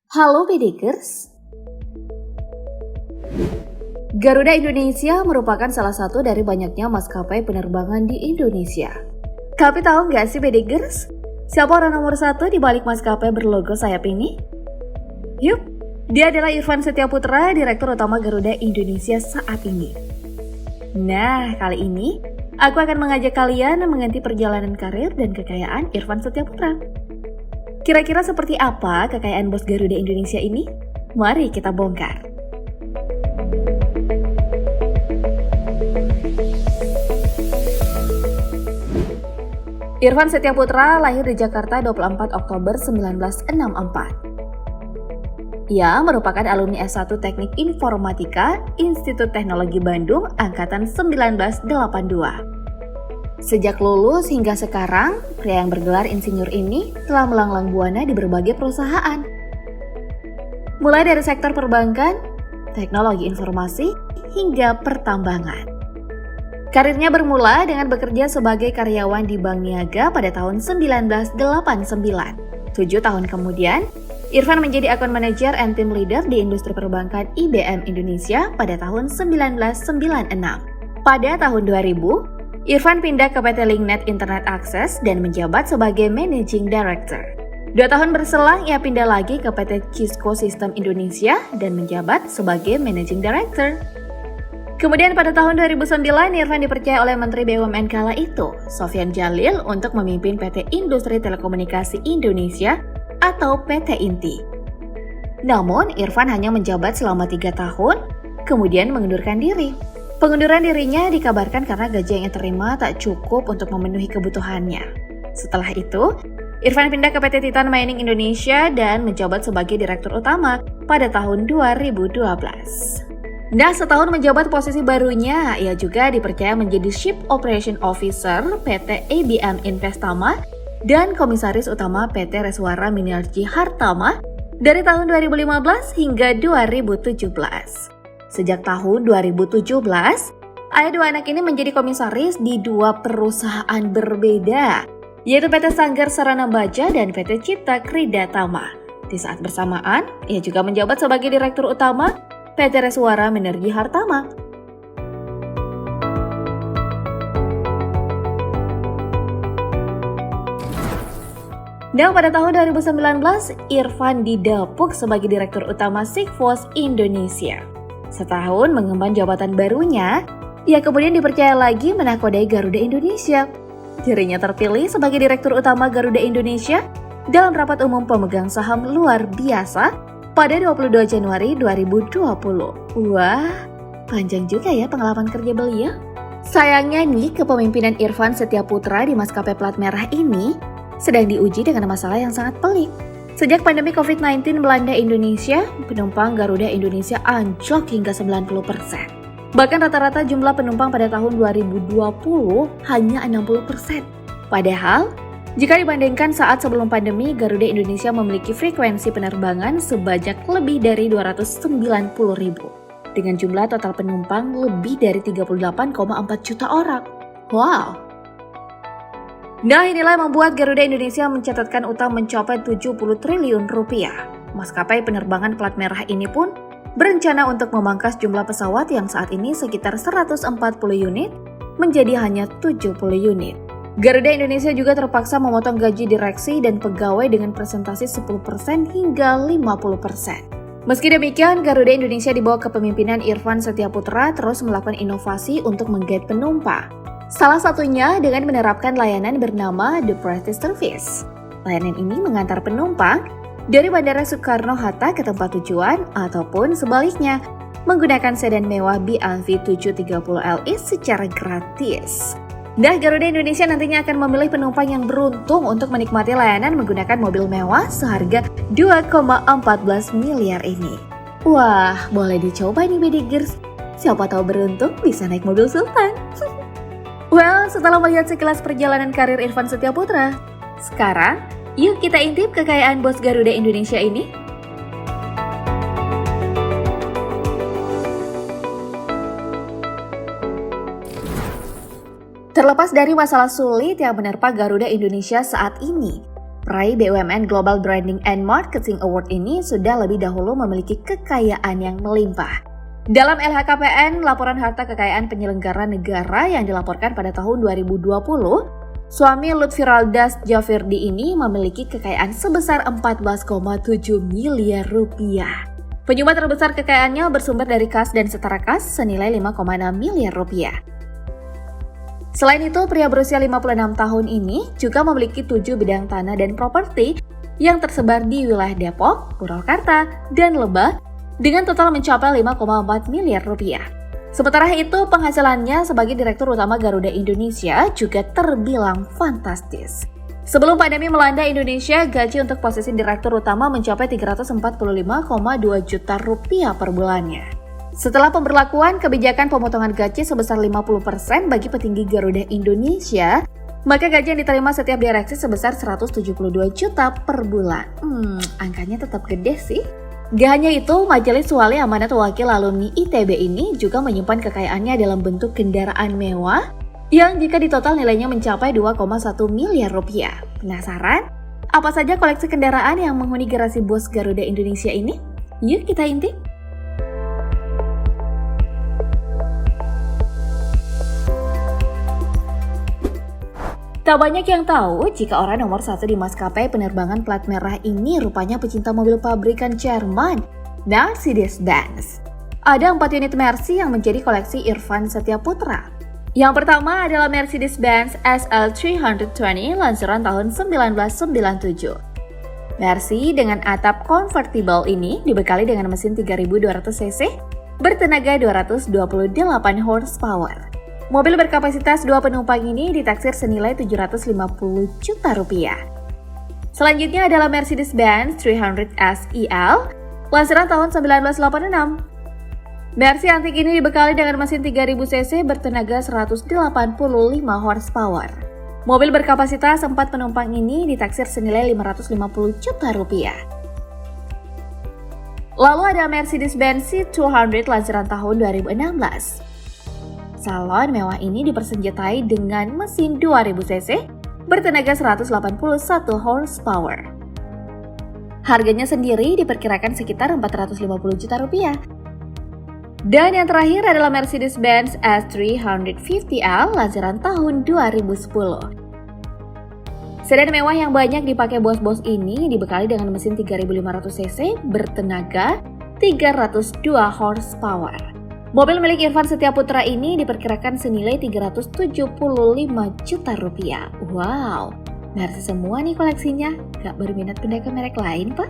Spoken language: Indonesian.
Halo Bedekers, Garuda Indonesia merupakan salah satu dari banyaknya maskapai penerbangan di Indonesia. Tapi tahu nggak sih Bedekers, siapa orang nomor satu di balik maskapai berlogo sayap ini? Yup, dia adalah Irfan Setiaputra, Direktur Utama Garuda Indonesia saat ini. Nah, kali ini aku akan mengajak kalian mengganti perjalanan karir dan kekayaan Irfan Setiaputra. Kira-kira seperti apa kekayaan bos Garuda Indonesia ini? Mari kita bongkar. Irfan Setiaputra lahir di Jakarta 24 Oktober 1964. Ia merupakan alumni S1 Teknik Informatika Institut Teknologi Bandung Angkatan 1982. Sejak lulus hingga sekarang, pria yang bergelar insinyur ini telah melanglang buana di berbagai perusahaan. Mulai dari sektor perbankan, teknologi informasi, hingga pertambangan. Karirnya bermula dengan bekerja sebagai karyawan di Bank Niaga pada tahun 1989. 7 tahun kemudian, Irfan menjadi account manager and team leader di industri perbankan IBM Indonesia pada tahun 1996. Pada tahun 2000, Irfan pindah ke PT Linknet Internet Access dan menjabat sebagai Managing Director. 2 tahun berselang, ia pindah lagi ke PT Cisco System Indonesia dan menjabat sebagai Managing Director. Kemudian pada tahun 2009, Irfan dipercaya oleh Menteri BUMN kala itu, Sofyan Djalil, untuk memimpin PT Industri Telekomunikasi Indonesia atau PT INTI. Namun, Irfan hanya menjabat selama 3 tahun, kemudian mengundurkan diri. Pengunduran dirinya dikabarkan karena gaji yang ia terima tak cukup untuk memenuhi kebutuhannya. Setelah itu, Irfan pindah ke PT Titan Mining Indonesia dan menjabat sebagai Direktur Utama pada tahun 2012. Nah, setahun menjabat posisi barunya, ia juga dipercaya menjadi Chief Operation Officer PT ABM Investama dan Komisaris Utama PT Reswara Minergi Hartama dari tahun 2015 hingga 2017. Sejak tahun 2017, ayah dua anak ini menjadi komisaris di 2 perusahaan berbeda, yaitu PT Sanggar Sarana Baja dan PT Cipta Kridatama. Di saat bersamaan, ia juga menjabat sebagai Direktur Utama PT Reswara Minergi Hartama. Dan pada tahun 2019, Irfan didapuk sebagai Direktur Utama Sigfox Indonesia. Setahun mengemban jabatan barunya, ia kemudian dipercaya lagi menakodai Garuda Indonesia. Dirinya terpilih sebagai Direktur Utama Garuda Indonesia dalam rapat umum pemegang saham luar biasa pada 22 Januari 2020. Wah, panjang juga ya pengalaman kerja beliau. Sayangnya nih, kepemimpinan Irfan Setiaputra di maskapai plat merah ini sedang diuji dengan masalah yang sangat pelik. Sejak pandemi COVID-19 melanda Indonesia, penumpang Garuda Indonesia anjlok hingga 90%. Bahkan rata-rata jumlah penumpang pada tahun 2020 hanya 60%. Padahal, jika dibandingkan saat sebelum pandemi, Garuda Indonesia memiliki frekuensi penerbangan sebanyak lebih dari 290.000. Dengan jumlah total penumpang lebih dari 38,4 juta orang. Wow! Nah, inilah yang membuat Garuda Indonesia mencatatkan utang mencapai 70 triliun rupiah. Maskapai penerbangan plat merah ini pun berencana untuk memangkas jumlah pesawat yang saat ini sekitar 140 unit menjadi hanya 70 unit. Garuda Indonesia juga terpaksa memotong gaji direksi dan pegawai dengan presentasi 10% hingga 50%. Meski demikian, Garuda Indonesia di bawah kepemimpinan Irfan Setiaputra terus melakukan inovasi untuk menggait penumpang. Salah satunya dengan menerapkan layanan bernama The Prestige Service. Layanan ini mengantar penumpang dari Bandara Soekarno-Hatta ke tempat tujuan ataupun sebaliknya menggunakan sedan mewah Bianvi 730LE secara gratis. Nah, Garuda Indonesia nantinya akan memilih penumpang yang beruntung untuk menikmati layanan menggunakan mobil mewah seharga 2,14 miliar ini. Wah, boleh dicoba nih Bedegers. Siapa tahu beruntung bisa naik mobil sultan. Well, setelah melihat sekilas perjalanan karir Irfan Setiaputra, sekarang yuk kita intip kekayaan bos Garuda Indonesia ini. Terlepas dari masalah sulit yang menerpa Garuda Indonesia saat ini, Peraih BUMN Global Branding and Marketing Award ini sudah lebih dahulu memiliki kekayaan yang melimpah. Dalam LHKPN, laporan harta kekayaan penyelenggara negara yang dilaporkan pada tahun 2020, suami Lutfi Raldas Jafirdi ini memiliki kekayaan sebesar 14,7 miliar rupiah. Penyumbang terbesar kekayaannya bersumber dari kas dan setara kas senilai 5,6 miliar rupiah. Selain itu, pria berusia 56 tahun ini juga memiliki 7 bidang tanah dan properti yang tersebar di wilayah Depok, Purwakarta, dan Lebak dengan total mencapai 5,4 miliar rupiah. Sementara itu, penghasilannya sebagai Direktur Utama Garuda Indonesia juga terbilang fantastis. Sebelum pandemi melanda Indonesia, gaji untuk posisi Direktur Utama mencapai 345,2 juta rupiah per bulannya. Setelah pemberlakuan kebijakan pemotongan gaji sebesar 50% bagi petinggi Garuda Indonesia, maka gaji yang diterima setiap direksi sebesar 172 juta per bulan. Angkanya tetap gede sih. Gak hanya itu, Majelis Wali Amanat Wakil Alumni ITB ini juga menyimpan kekayaannya dalam bentuk kendaraan mewah yang jika ditotal nilainya mencapai 2,1 miliar rupiah. Penasaran? Apa saja koleksi kendaraan yang menghuni garasi bos Garuda Indonesia ini? Yuk kita intip! Tak banyak yang tahu jika orang nomor satu di maskapai penerbangan plat merah ini rupanya pecinta mobil pabrikan Jerman, Mercedes-Benz. Ada 4 unit Mercy yang menjadi koleksi Irfan Setiaputra. Yang pertama adalah Mercedes-Benz SL320 lancuran tahun 1997. Mercy dengan atap convertible ini dibekali dengan mesin 3200 cc bertenaga 228 horsepower. Mobil berkapasitas 2 penumpang ini ditaksir senilai 750 juta rupiah. Selanjutnya adalah Mercedes-Benz 300 SEL, lancuran tahun 1986. Mercy antik ini dibekali dengan mesin 3000 cc bertenaga 185 horsepower. Mobil berkapasitas 4 penumpang ini ditaksir senilai 550 juta rupiah. Lalu ada Mercedes-Benz C200 lancuran tahun 2016. Salon mewah ini dipersenjatai dengan mesin 2000 cc bertenaga 181 horsepower. Harganya sendiri diperkirakan sekitar 450 juta rupiah. Dan yang terakhir adalah Mercedes-Benz S350L lancuran tahun 2010. Sedan mewah yang banyak dipakai bos-bos ini dibekali dengan mesin 3500 cc bertenaga 302 horsepower. Mobil milik Irfan Setiaputra ini diperkirakan senilai 375 juta rupiah. Wow, Mercy semua nih koleksinya. Gak berminat pindah ke merek lain, Pak?